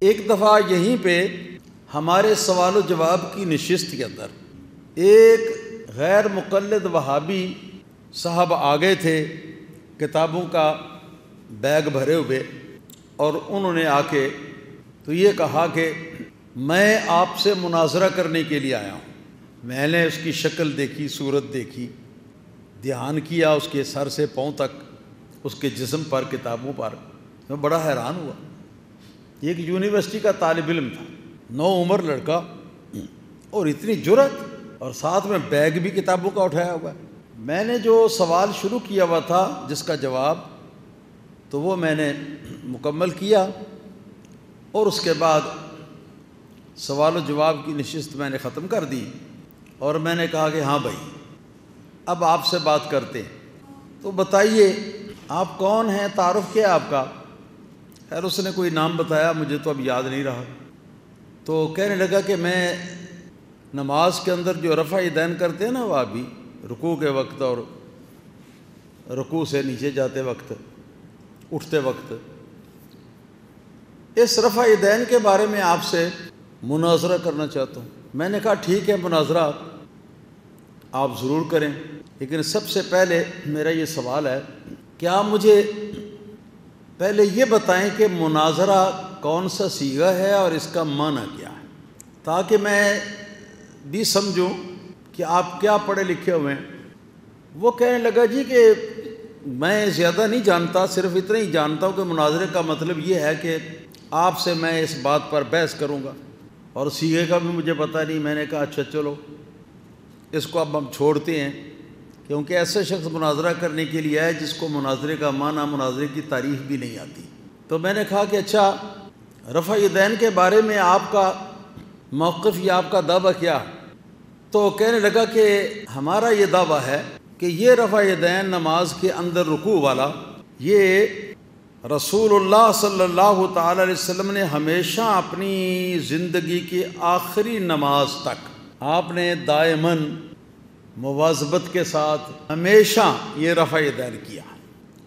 ایک دفعہ یہیں پہ ہمارے سوال و جواب کی نشست کے اندر ایک غیر مقلد وہابی صاحب آ گئے تھے کتابوں کا بیگ بھرے ہوئے، اور انہوں نے آ کے تو یہ کہا کہ میں آپ سے مناظرہ کرنے کے لیے آیا ہوں۔ میں نے اس کی شکل دیکھی، صورت دیکھی، دھیان کیا اس کے سر سے پاؤں تک، اس کے جسم پر، کتابوں پر، میں بڑا حیران ہوا۔ ایک یونیورسٹی کا طالب علم تھا، نوعمر لڑکا، اور اتنی جرأت، اور ساتھ میں بیگ بھی کتابوں کا اٹھایا ہوا ہے۔ میں نے جو سوال شروع کیا ہوا تھا جس کا جواب، تو وہ میں نے مکمل کیا، اور اس کے بعد سوال و جواب کی نشست میں نے ختم کر دی، اور میں نے کہا کہ ہاں بھائی اب آپ سے بات کرتے ہیں، تو بتائیے آپ کون ہیں، تعارف کیا آپ کا؟ خیر اس نے کوئی نام بتایا، مجھے تو اب یاد نہیں رہا، تو کہنے لگا کہ میں نماز کے اندر جو رفع یدین کرتے ہیں نا، وہ بھی رکوع کے وقت اور رکوع سے نیچے جاتے وقت، اٹھتے وقت، اس رفع یدین کے بارے میں آپ سے مناظرہ کرنا چاہتا ہوں۔ میں نے کہا ٹھیک ہے، مناظرہ آپ ضرور کریں، لیکن سب سے پہلے میرا یہ سوال ہے، کیا مجھے پہلے یہ بتائیں کہ مناظرہ کون سا صیغہ ہے اور اس کا معنی کیا ہے، تاکہ میں بھی سمجھوں کہ آپ کیا پڑھے لکھے ہوئے ہیں۔ وہ کہنے لگا جی کہ میں زیادہ نہیں جانتا، صرف اتنا ہی جانتا ہوں کہ مناظرے کا مطلب یہ ہے کہ آپ سے میں اس بات پر بحث کروں گا، اور صیغے کا بھی مجھے پتہ نہیں۔ میں نے کہا اچھا چلو اس کو اب ہم چھوڑتے ہیں، کیونکہ ایسے شخص مناظرہ کرنے کے لیے آئے جس کو مناظرے کا معنی، مناظرے کی تعریف بھی نہیں آتی۔ تو میں نے کہا کہ اچھا رفع یدین کے بارے میں آپ کا موقف یا آپ کا دعویٰ کیا؟ تو کہنے لگا کہ ہمارا یہ دعویٰ ہے کہ یہ رفع یدین نماز کے اندر رکوع والا، یہ رسول اللہ صلی اللہ تعالی علیہ وسلم نے ہمیشہ اپنی زندگی کی آخری نماز تک آپ نے دائماً مواظبت کے ساتھ ہمیشہ یہ رفع یدین کیا،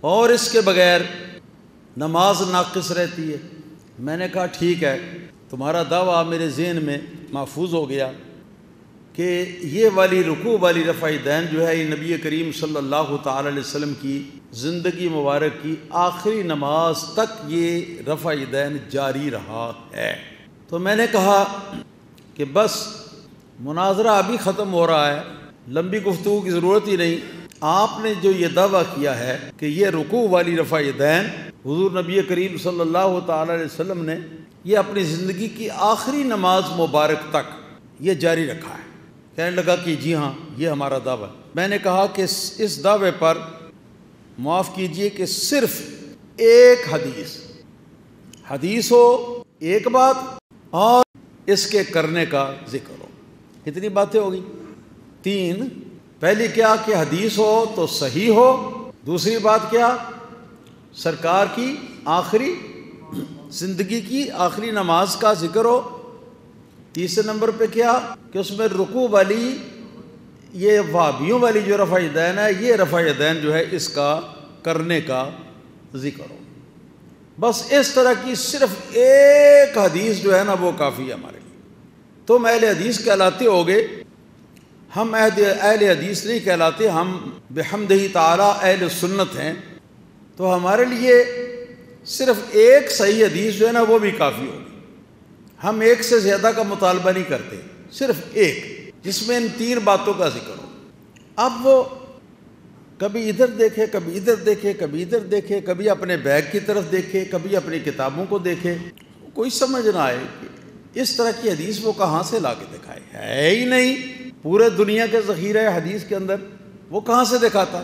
اور اس کے بغیر نماز ناقص رہتی ہے۔ میں نے کہا ٹھیک ہے، تمہارا دعویٰ میرے ذہن میں محفوظ ہو گیا کہ یہ والی رکوع والی رفع یدین جو ہے، یہ نبی کریم صلی اللہ تعالی علیہ وسلم کی زندگی مبارک کی آخری نماز تک یہ رفع یدین جاری رہا ہے۔ تو میں نے کہا کہ بس مناظرہ ابھی ختم ہو رہا ہے، لمبی گفتگو کی ضرورت ہی نہیں۔ آپ نے جو یہ دعویٰ کیا ہے کہ یہ رکوع والی رفع یدین حضور نبی کریم صلی اللہ تعالی علیہ وسلم نے یہ اپنی زندگی کی آخری نماز مبارک تک یہ جاری رکھا ہے۔ کہنے لگا کہ جی ہاں یہ ہمارا دعویٰ ہے۔ میں نے کہا کہ اس دعوے پر معاف کیجئے کہ صرف ایک حدیث ہو، ایک بات، اور اس کے کرنے کا ذکر ہو۔ کتنی باتیں ہوگی؟ 3۔ پہلی کیا کہ حدیث ہو تو صحیح ہو، دوسری بات کیا سرکار کی آخری زندگی کی آخری نماز کا ذکر ہو، تیسرے نمبر پہ کیا کہ اس میں رکوع والی یہ وہابیوں والی جو رفع یدین ہے، یہ رفع یدین جو ہے اس کا کرنے کا ذکر ہو۔ بس اس طرح کی صرف ایک حدیث جو ہے نا وہ کافی ہے ہمارے لیے۔ تم اہل حدیث کہلاتے ہوگے، ہم اہل حدیث نہیں کہلاتے، ہم بحمدہ تعالی اہل سنت ہیں، تو ہمارے لیے صرف ایک صحیح حدیث جو ہے نا وہ بھی کافی ہوگی۔ ہم ایک سے زیادہ کا مطالبہ نہیں کرتے، صرف ایک جس میں ان 3 باتوں کا ذکر ہو۔ اب وہ کبھی ادھر دیکھے، کبھی ادھر دیکھے، کبھی ادھر دیکھے، کبھی اپنے بیگ کی طرف دیکھے، کبھی اپنی کتابوں کو دیکھے، کوئی سمجھ نہ آئے کہ اس طرح کی حدیث وہ کہاں سے لا کے دکھائے، ہے ہی نہیں پورے دنیا کے ذخیرہ حدیث کے اندر، وہ کہاں سے دکھاتا؟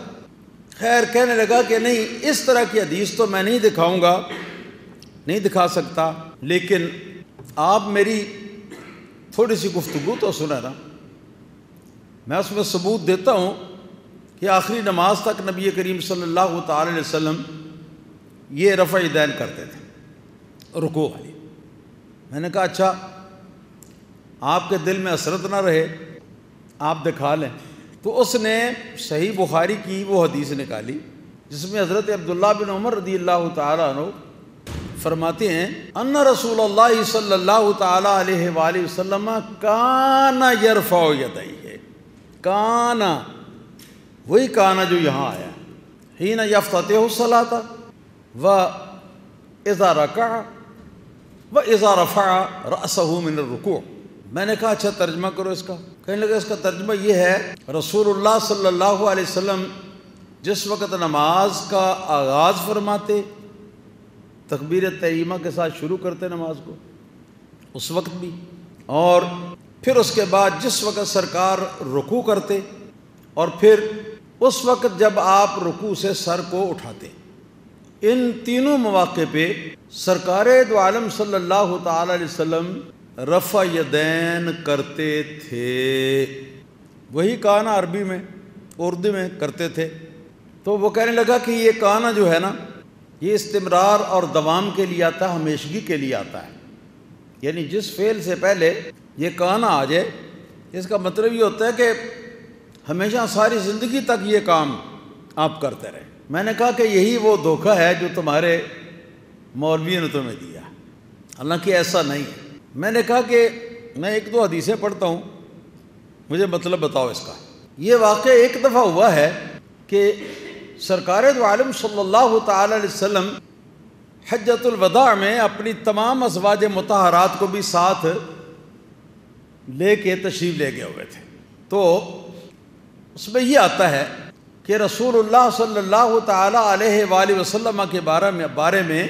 خیر کہنے لگا کہ نہیں، اس طرح کی حدیث تو میں نہیں دکھاؤں گا، نہیں دکھا سکتا، لیکن آپ میری تھوڑی سی گفتگو تو سنا نا، میں اس میں ثبوت دیتا ہوں کہ آخری نماز تک نبی کریم صلی اللہ تعالی علیہ وسلم یہ رفع یدین کرتے تھے رکوع والی۔ میں نے کہا اچھا آپ کے دل میں حسرت نہ رہے، آپ دکھا لیں۔ تو اس نے صحیح بخاری کی وہ حدیث نکالی جس میں حضرت عبداللہ بن عمر رضی اللہ تعالیٰ عنہ فرماتے ہیں ان رسول اللہ صلی اللہ تعالی علیہ وآلہ وسلم کان یرفع یدیہ، کانا وہی کانا جو یہاں آیا، حین یفتتح الصلاۃ و اذا رکع و اذا رفع رأسہ من الرکوع۔ میں نے کہا اچھا ترجمہ کرو اس کا۔ کہنے لگا اس کا ترجمہ یہ ہے رسول اللہ صلی اللہ علیہ وسلم جس وقت نماز کا آغاز فرماتے، تکبیر تحریمہ کے ساتھ شروع کرتے نماز کو اس وقت بھی، اور پھر اس کے بعد جس وقت سرکار رکوع کرتے، اور پھر اس وقت جب آپ رکوع سے سر کو اٹھاتے، ان تینوں مواقع پہ سرکار دو عالم صلی اللہ تعالی علیہ وسلم رفع یدین کرتے تھے۔ وہی کانا عربی میں اردو میں کرتے تھے۔ تو وہ کہنے لگا کہ یہ کانا جو ہے نا، یہ استمرار اور دوام کے لیے آتا ہے، ہمیشگی کے لیے آتا ہے، یعنی جس فعل سے پہلے یہ کانا آ جائے اس کا مطلب یہ ہوتا ہے کہ ہمیشہ ساری زندگی تک یہ کام آپ کرتے رہے۔ میں نے کہا کہ یہی وہ دھوکہ ہے جو تمہارے مولویوں نے تمہیں دیا، حالانکہ ایسا نہیں ہے۔ میں نے کہا کہ میں ایک دو حدیثیں پڑھتا ہوں، مجھے مطلب بتاؤ اس کا۔ یہ واقعہ ایک دفعہ ہوا ہے کہ سرکار دو عالم صلی اللہ تعالی علیہ وسلم حجۃ الوداع میں اپنی تمام ازواج مطہرات کو بھی ساتھ لے کے تشریف لے گئے ہوئے تھے۔ تو اس میں یہ آتا ہے کہ رسول اللہ صلی اللہ تعالی علیہ وآلہ وسلم کے بارے میں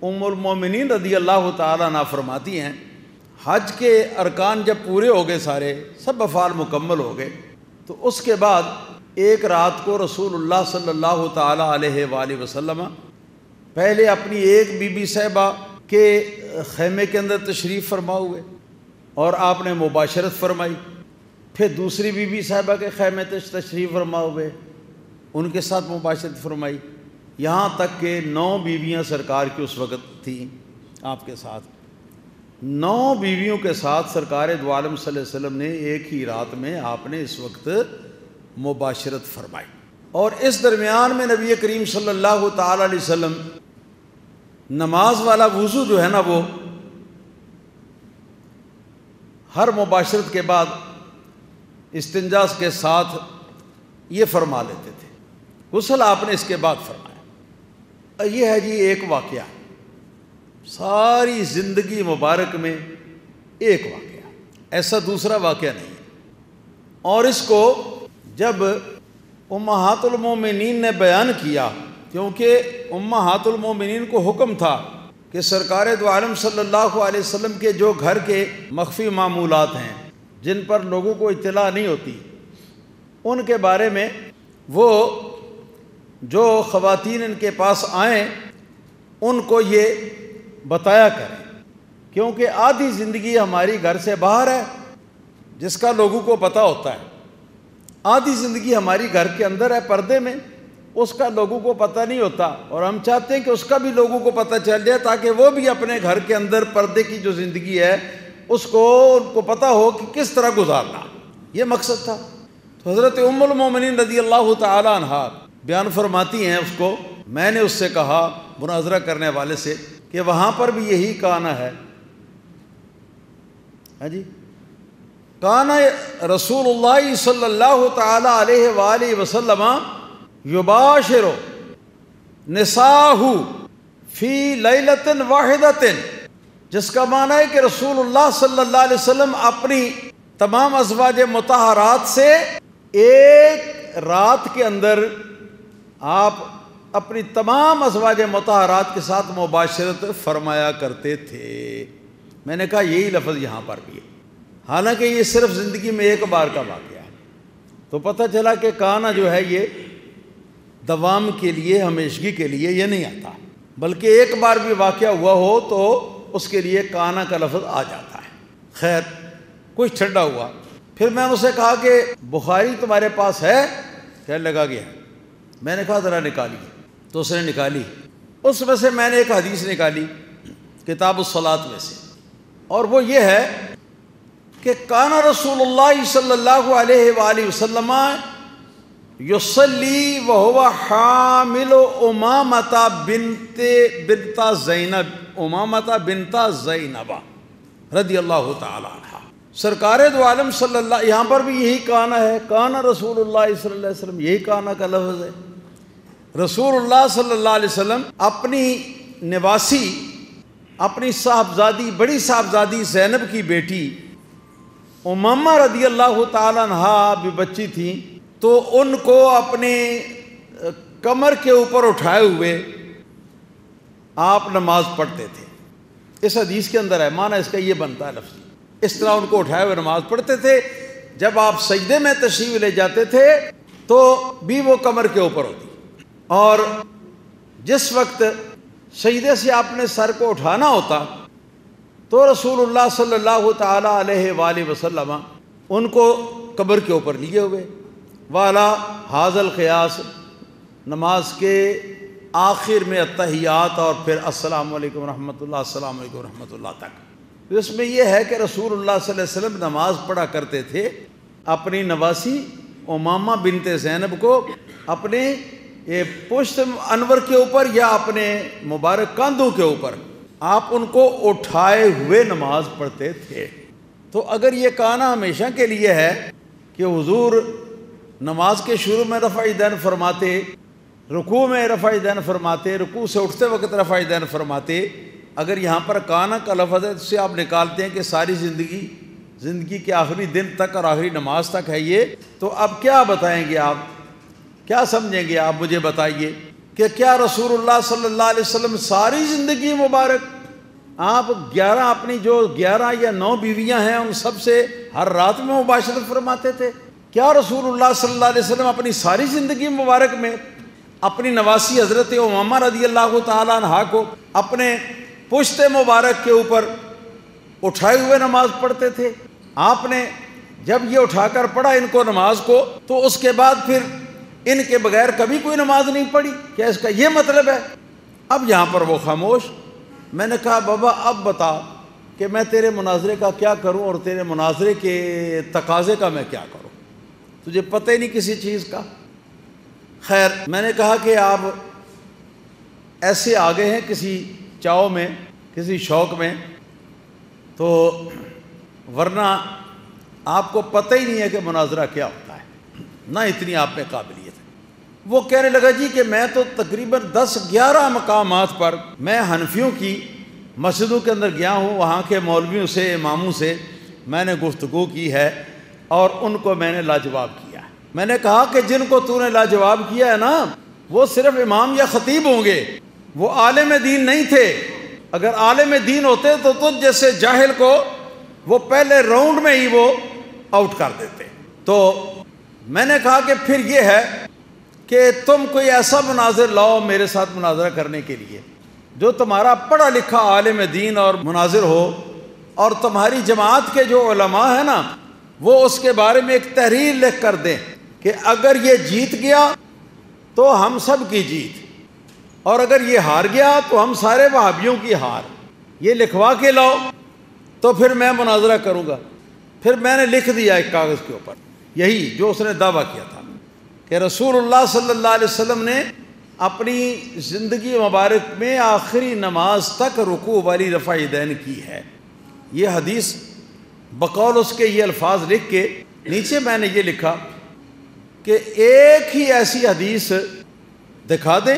ام المومنین رضی اللہ تعالیٰ عنہ فرماتی ہیں، حج کے ارکان جب پورے ہو گئے، سارے سب افعال مکمل ہو گئے، تو اس کے بعد ایک رات کو رسول اللہ صلی اللہ تعالیٰ علیہ وآلہ وسلم پہلے اپنی ایک بی بی صاحبہ کے خیمے کے اندر تشریف فرما ہوئے اور آپ نے مباشرت فرمائی، پھر دوسری بی بی صاحبہ کے خیمے تشریف فرما ہوئے، ان کے ساتھ مباشرت فرمائی، یہاں تک کہ 9 بیویاں سرکار کی اس وقت تھیں آپ کے ساتھ۔ 9 بیویوں کے ساتھ سرکار دو عالم صلی اللہ علیہ وسلم نے ایک ہی رات میں آپ نے اس وقت مباشرت فرمائی، اور اس درمیان میں نبی کریم صلی اللہ تعالی علیہ وسلم نماز والا وضو جو ہے نا، وہ ہر مباشرت کے بعد استنجا کے ساتھ یہ فرما لیتے تھے، غسل آپ نے اس کے بعد فرمایا۔ یہ ہے جی ایک واقعہ، ساری زندگی مبارک میں ایک واقعہ، ایسا دوسرا واقعہ نہیں ہے۔ اور اس کو جب امہات المومنین نے بیان کیا، کیونکہ امہات المومنین کو حکم تھا کہ سرکار دو عالم صلی اللہ علیہ وسلم کے جو گھر کے مخفی معمولات ہیں جن پر لوگوں کو اطلاع نہیں ہوتی، ان کے بارے میں وہ جو خواتین ان کے پاس آئیں ان کو یہ بتایا کریں، کیونکہ آدھی زندگی ہماری گھر سے باہر ہے جس کا لوگوں کو پتہ ہوتا ہے، آدھی زندگی ہماری گھر کے اندر ہے پردے میں، اس کا لوگوں کو پتہ نہیں ہوتا، اور ہم چاہتے ہیں کہ اس کا بھی لوگوں کو پتہ چل جائے تاکہ وہ بھی اپنے گھر کے اندر پردے کی جو زندگی ہے اس کو ان کو پتہ ہو کہ کس طرح گزارنا، یہ مقصد تھا۔ تو حضرت ام المومنین رضی اللہ تعالی عنہا بیان فرماتی ہیں، اس کو میں نے اس سے کہا مناظرہ کرنے والے سے کہ وہاں پر بھی یہی کانا ہے، ہاں جی، کانا رسول اللہ صلی اللہ تعالی علیہ وآلہ وسلم یباشر نساءہ فی لیلۃ واحدۃ، جس کا معنی ہے کہ رسول اللہ صلی اللہ علیہ وسلم اپنی تمام ازواج مطہرات سے ایک رات کے اندر آپ اپنی تمام ازواج مطہرات کے ساتھ مباشرت فرمایا کرتے تھے۔ میں نے کہا یہی لفظ یہاں پر بھی ہے، حالانکہ یہ صرف زندگی میں ایک بار کا واقعہ ہے۔ تو پتہ چلا کہ کانا جو ہے یہ دوام کے لیے، ہمیشگی کے لیے یہ نہیں آتا، بلکہ ایک بار بھی واقعہ ہوا ہو تو اس کے لیے کانا کا لفظ آ جاتا ہے۔ خیر، کچھ ٹھنڈا ہوا، پھر میں نے اسے کہا کہ بخاری تمہارے پاس ہے؟ کہنے لگا گیا۔ میں نے کہا ذرا نکالیے، تو اس نے نکالی، اس میں سے میں نے ایک حدیث نکالی کتاب الصلاۃ میں سے، اور وہ یہ ہے کہ کان رسول اللہ صلی اللہ علیہ وآلہ وسلم یصلی وہو حامل امامۃ بنت زینب، امامۃ بنت زینب رضی اللہ تعالی عنہ۔ سرکار دو عالم صلی اللہ، یہاں پر بھی یہی کانا ہے، کانا رسول اللہ صلی اللہ علیہ وسلم، یہی کانا کا لفظ ہے۔ رسول اللہ صلی اللہ علیہ وسلم اپنی نواسی، اپنی صاحبزادی، بڑی صاحبزادی زینب کی بیٹی امامہ رضی اللہ تعالی عنہا بھی بچی تھیں، تو ان کو اپنے کمر کے اوپر اٹھائے ہوئے آپ نماز پڑھتے تھے۔ اس حدیث کے اندر ہے، معنی اس کا یہ بنتا ہے لفظی، اس طرح ان کو اٹھائے ہوئے نماز پڑھتے تھے۔ جب آپ سجدے میں تشریف لے جاتے تھے تو بھی وہ کمر کے اوپر ہوتی، اور جس وقت سجدے سے آپ نے سر کو اٹھانا ہوتا تو رسول اللہ صلی اللہ تعالی علیہ وآلہ وسلم ان کو کمر کے اوپر لیے ہوئے، والا حاض القیاس، نماز کے آخر میں التحیات اور پھر السلام علیکم ورحمۃ اللہ، السلام علیکم ورحمۃ اللہ تک۔ اس میں یہ ہے کہ رسول اللہ صلی اللہ علیہ وسلم نماز پڑھا کرتے تھے اپنی نواسی امامہ بنت زینب کو اپنے پشت انور کے اوپر یا اپنے مبارک کاندھوں کے اوپر، آپ ان کو اٹھائے ہوئے نماز پڑھتے تھے۔ تو اگر یہ کانا ہمیشہ کے لیے ہے کہ حضور نماز کے شروع میں رفع یدین فرماتے، رکوع میں رفع یدین فرماتے، رکوع سے اٹھتے وقت رفع یدین فرماتے، اگر یہاں پر کانا کا لفظ ہے تو سے آپ نکالتے ہیں کہ ساری زندگی کے آخری دن تک اور آخری نماز تک ہے یہ، تو اب کیا بتائیں گے آپ، کیا سمجھیں گے آپ؟ مجھے بتائیے کہ کیا رسول اللہ صلی اللہ علیہ وسلم ساری زندگی مبارک آپ 11 اپنی جو 11 یا 9 بیویاں ہیں ان سب سے ہر رات میں مباشرت فرماتے تھے؟ کیا رسول اللہ صلی اللہ علیہ وسلم اپنی ساری زندگی مبارک میں اپنی نواسی حضرت امامہ رضی اللہ تعالیٰ عنہا کو اپنے پشت مبارک کے اوپر اٹھائے ہوئے نماز پڑھتے تھے؟ آپ نے جب یہ اٹھا کر پڑھا ان کو نماز کو، تو اس کے بعد پھر ان کے بغیر کبھی کوئی نماز نہیں پڑھی؟ کیا اس کا یہ مطلب ہے؟ اب یہاں پر وہ خاموش۔ میں نے کہا بابا اب بتا کہ میں تیرے مناظرے کا کیا کروں اور تیرے مناظرے کے تقاضے کا میں کیا کروں، تجھے پتہ ہی نہیں کسی چیز کا۔ خیر، میں نے کہا کہ آپ ایسے آگے ہیں کسی چاؤ میں، کسی شوق میں، تو ورنہ آپ کو پتہ ہی نہیں ہے کہ مناظرہ کیا ہوتا ہے، نہ اتنی آپ میں قابلیت ہے۔ وہ کہنے لگا جی کہ میں تو تقریباً 10-11 مقامات پر میں حنفیوں کی مسجدوں کے اندر گیا ہوں، وہاں کے مولویوں سے، اماموں سے میں نے گفتگو کی ہے اور ان کو میں نے لاجواب کیا ہے۔ میں نے کہا کہ جن کو تو نے لاجواب کیا ہے نا، وہ صرف امام یا خطیب ہوں گے، وہ عالم دین نہیں تھے۔ اگر عالم دین ہوتے تو تجھ جیسے جاہل کو وہ پہلے راؤنڈ میں ہی وہ آؤٹ کر دیتے۔ تو میں نے کہا کہ پھر یہ ہے کہ تم کوئی ایسا مناظر لاؤ میرے ساتھ مناظرہ کرنے کے لیے جو تمہارا پڑھا لکھا عالم دین اور مناظر ہو، اور تمہاری جماعت کے جو علماء ہیں نا وہ اس کے بارے میں ایک تحریر لکھ کر دیں کہ اگر یہ جیت گیا تو ہم سب کی جیت، اور اگر یہ ہار گیا تو ہم سارے وہابیوں کی ہار، یہ لکھوا کے لاؤ تو پھر میں مناظرہ کروں گا۔ پھر میں نے لکھ دیا ایک کاغذ کے اوپر یہی جو اس نے دعویٰ کیا تھا کہ رسول اللہ صلی اللہ علیہ وسلم نے اپنی زندگی مبارک میں آخری نماز تک رکوع والی رفع یدین کی ہے۔ یہ حدیث بقول اس کے یہ الفاظ لکھ کے نیچے میں نے یہ لکھا کہ ایک ہی ایسی حدیث دکھا دیں،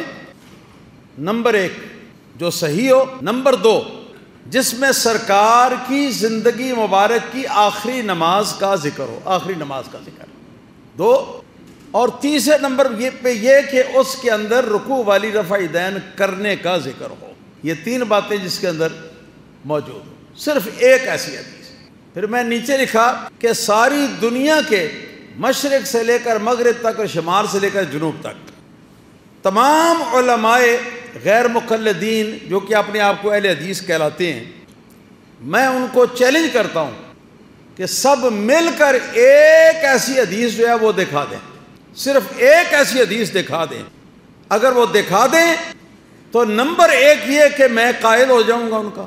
نمبر 1 جو صحیح ہو، نمبر 2 جس میں سرکار کی زندگی مبارک کی آخری نماز کا ذکر ہو، آخری نماز کا ذکر 2، اور تیسرے نمبر پہ یہ کہ اس کے اندر رکوع والی رفع یدین کرنے کا ذکر ہو۔ یہ 3 باتیں جس کے اندر موجود ہو، صرف ایک ایسی حدیث۔ پھر میں نیچے لکھا کہ ساری دنیا کے مشرق سے لے کر مغرب تک اور شمال سے لے کر جنوب تک تمام علماء غیر مقلدین جو کہ اپنے آپ کو اہل حدیث کہلاتے ہیں، میں ان کو چیلنج کرتا ہوں کہ سب مل کر ایک ایسی حدیث جو ہے وہ دکھا دیں، صرف ایک ایسی حدیث دکھا دیں۔ اگر وہ دکھا دیں تو نمبر 1 یہ کہ میں قائل ہو جاؤں گا ان کا،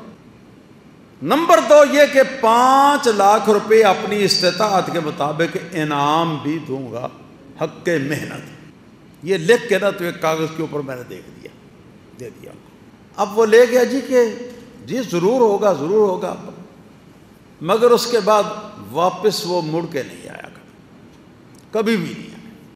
نمبر 2 یہ کہ 5 لاکھ روپے اپنی استطاعت کے مطابق انعام بھی دوں گا۔ حق محنت، یہ لکھ کے نا تو ایک کاغذ کے اوپر میں نے دے دیا۔ اب وہ لے گیا جی کہ جی ضرور ہوگا، مگر اس کے بعد واپس وہ مڑ کے نہیں آیا، کبھی بھی نہیں آیا۔